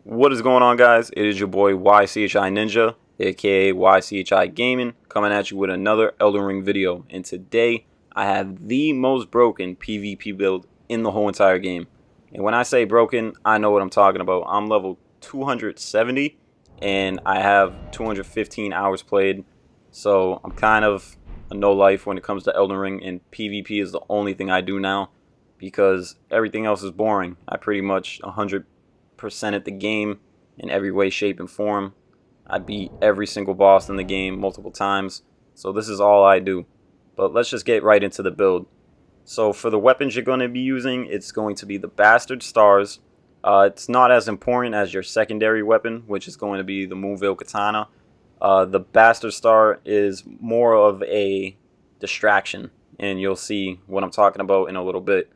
What is going on, guys? It is your boy YCHI Ninja, aka YCHI Gaming, coming at you with another Elden Ring video. And today I have the most broken PvP build in the whole entire game. And when I say broken, I know what I'm talking about. I'm level 270 and I have 215 hours played. So I'm kind of a no life when it comes to Elden Ring, and PvP is the only thing I do now because everything else is boring. I pretty much 100% at the game in every way, shape, and form. I beat every single boss in the game multiple times, so this is all I do. But let's just get right into the build. So for the weapons you're going to be using, it's going to be the Bastard Stars. It's not as important as your secondary weapon, which is going to be the Moonveil Katana. The Bastard Star is more of a distraction, and you'll see what I'm talking about in a little bit.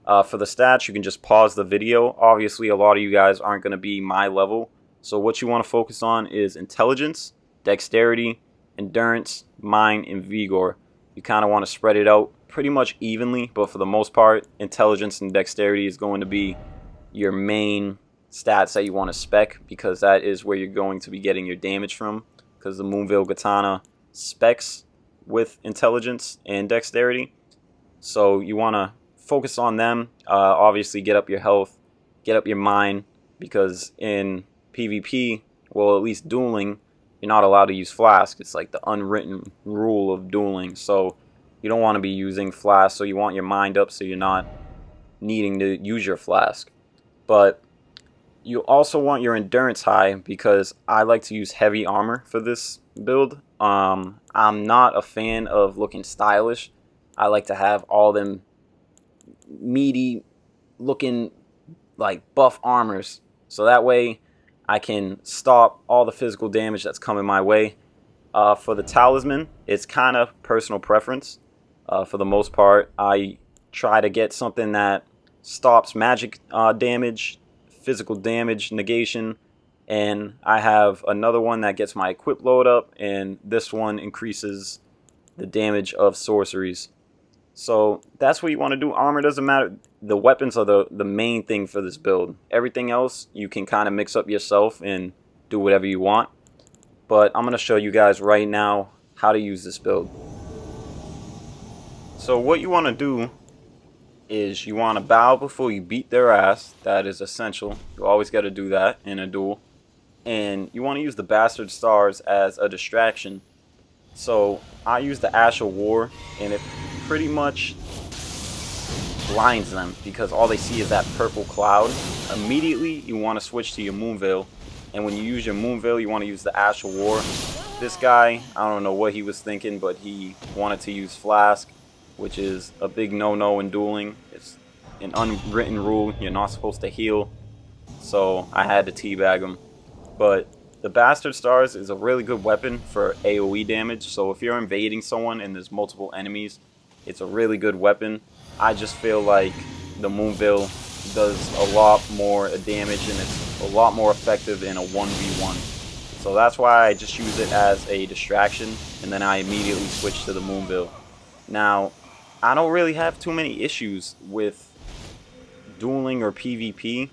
For the stats, you can just pause the video. Obviously, a lot of you guys aren't going to be my level, so what you want to focus on is Intelligence, Dexterity, Endurance, Mind, and Vigor. You kind of want to spread it out pretty much evenly, but for the most part, Intelligence and Dexterity is going to be your main stats that you want to spec, because that is where you're going to be getting your damage from, because the Moonveil Katana specs with Intelligence and Dexterity. So you want to focus on them. Obviously get up your health, get up your mind, because in PvP, well, at least dueling, you're not allowed to use flask. It's like the unwritten rule of dueling, so you don't want to be using flask, so you want your mind up so you're not needing to use your flask. But you also want your endurance high, because I like to use heavy armor for this build. I'm not a fan of looking stylish. I like to have all them meaty looking like buff armors, so that way I can stop all the physical damage that's coming my way. For the talisman, it's kind of personal preference. For the most part, I try to get something that stops magic damage, physical damage negation, and I have another one that gets my equip load up, and this one increases the damage of sorceries. So that's what you want to do. Armor doesn't matter. The weapons are the main thing for this build. Everything else you can kind of mix up yourself and do whatever you want. But I'm going to show you guys right now how to use this build. So what you want to do is you want to bow before you beat their ass. That is essential. You always got to do that in a duel. And you want to use the Bastard Stars as a distraction. So I use the Ash of War, and it pretty much blinds them because all they see is that purple cloud. Immediately you want to switch to your Moonveil, and when you use your Moonveil, you want to use the Ash of War. This guy, I don't know what he was thinking, but he wanted to use Flask, which is a big no-no in dueling. It's an unwritten rule. You're not supposed to heal, so I had to teabag him. But the Bastard Stars is a really good weapon for AoE damage, so if you're invading someone and there's multiple enemies, it's a really good weapon. I just feel like the Moonveil does a lot more damage, and it's a lot more effective in a 1v1. So that's why I just use it as a distraction, and then I immediately switch to the Moonveil. Now, I don't really have too many issues with dueling or PvP,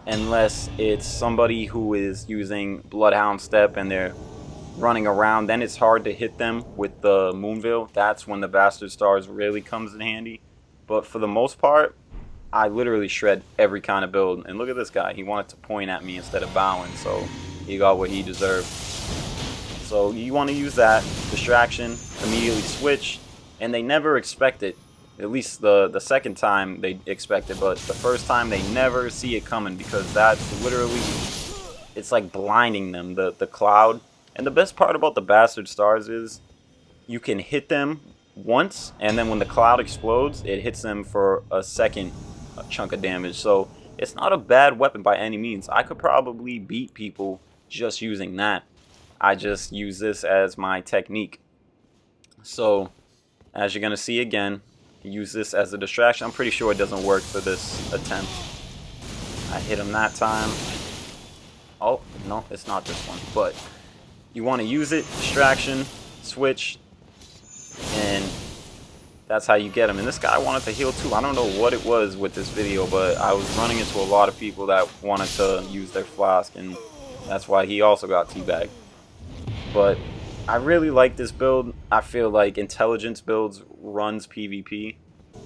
unless it's somebody who is using Bloodhound Step and they're running around. Then it's hard to hit them with the Moonveil. That's when the Bastard Stars really comes in handy. But for the most part, I literally shred every kind of build. And look at this guy. He wanted to point at me instead of bowing, so he got what he deserved. So you want to use that distraction, immediately switch, and they never expect it. At least the second time they expect it, but the first time they never see it coming, because that's literally, it's like blinding them, the cloud. And the best part about the Bastard Stars is you can hit them once, and then when the cloud explodes, it hits them for a second chunk of damage. So it's not a bad weapon by any means. I could probably beat people just using that. I just use this as my technique. So as you're going to see again, use this as a distraction. I'm pretty sure it doesn't work for this attempt. I hit him that time. Oh, no, it's not this one. But you want to use it, distraction, switch, and that's how you get him. And this guy wanted to heal too. I don't know what it was with this video, but I was running into a lot of people that wanted to use their flask, and that's why he also got teabagged. But I really like this build. I feel like intelligence builds runs PvP.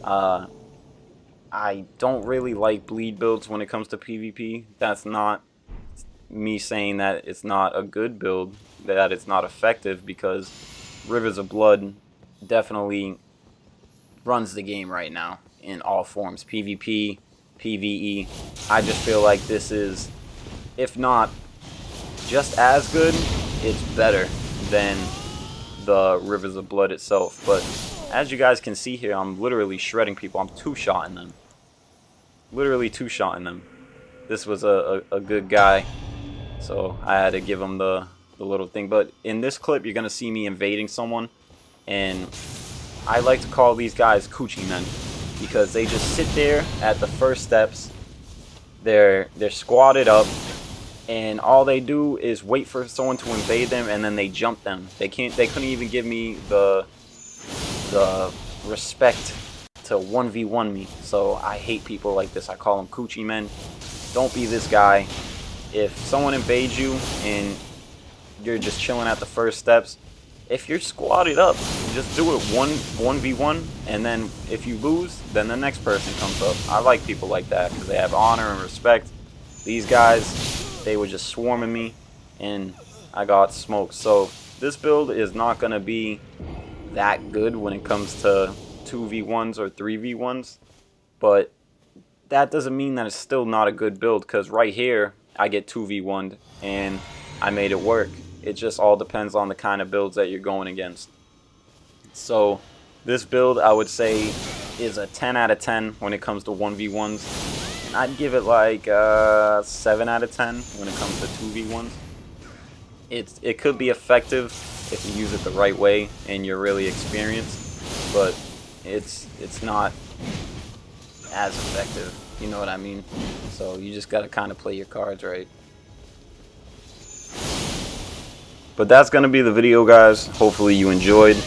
I don't really like bleed builds when it comes to PvP. That's not me saying that it's not a good build, that it's not effective, because Rivers of Blood definitely runs the game right now in all forms. PvP, PvE. I just feel like this is, if not just as good, it's better than the Rivers of Blood itself. But as you guys can see here, I'm literally shredding people. I'm two-shotting them. Literally two-shotting them. This was a good guy, so I had to give him the little thing. But in this clip, you're going to see me invading someone, and I like to call these guys coochie men, because they just sit there at the first steps. They're squatted up, and all they do is wait for someone to invade them, and then they jump them. They couldn't even give me the respect to 1v1 me. So I hate people like this. I call them coochie men. Don't be this guy. If someone invades you and you're just chilling at the first steps, if you're squatted up, just do it 1v1, and then if you lose, then the next person comes up. I like people like that because they have honor and respect. These guys, they were just swarming me, and I got smoked. So this build is not going to be that good when it comes to 2v1s or 3v1s, but that doesn't mean that it's still not a good build, because right here I get 2v1'd and I made it work. It just all depends on the kind of builds that you're going against. So this build, I would say, is a 10 out of 10 when it comes to 1v1s. And I'd give it like 7 out of 10 when it comes to 2v1s. It could be effective if you use it the right way and you're really experienced, but it's not as effective, you know what I mean? So you just gotta kind of play your cards right. But that's going to be the video, guys. Hopefully you enjoyed.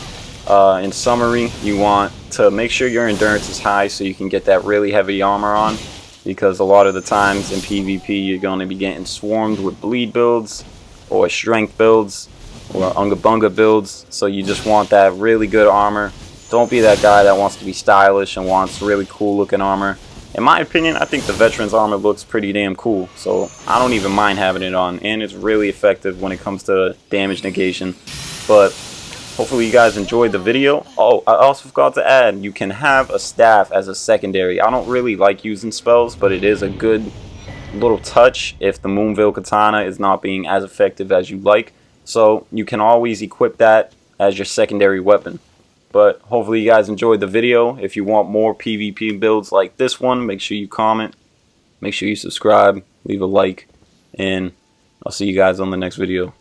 In summary, you want to make sure your endurance is high so you can get that really heavy armor on, because a lot of the times in PvP you're going to be getting swarmed with bleed builds or strength builds or unga bunga builds. So you just want that really good armor. Don't be that guy that wants to be stylish and wants really cool looking armor. In my opinion, I think the veteran's armor looks pretty damn cool, so I don't even mind having it on, and it's really effective when it comes to damage negation. But hopefully you guys enjoyed the video. Oh, I also forgot to add, you can have a staff as a secondary. I don't really like using spells, but it is a good little touch if the Moonveil Katana is not being as effective as you like. So you can always equip that as your secondary weapon. But hopefully you guys enjoyed the video. If you want more PvP builds like this one, make sure you comment, make sure you subscribe, leave a like, and I'll see you guys on the next video.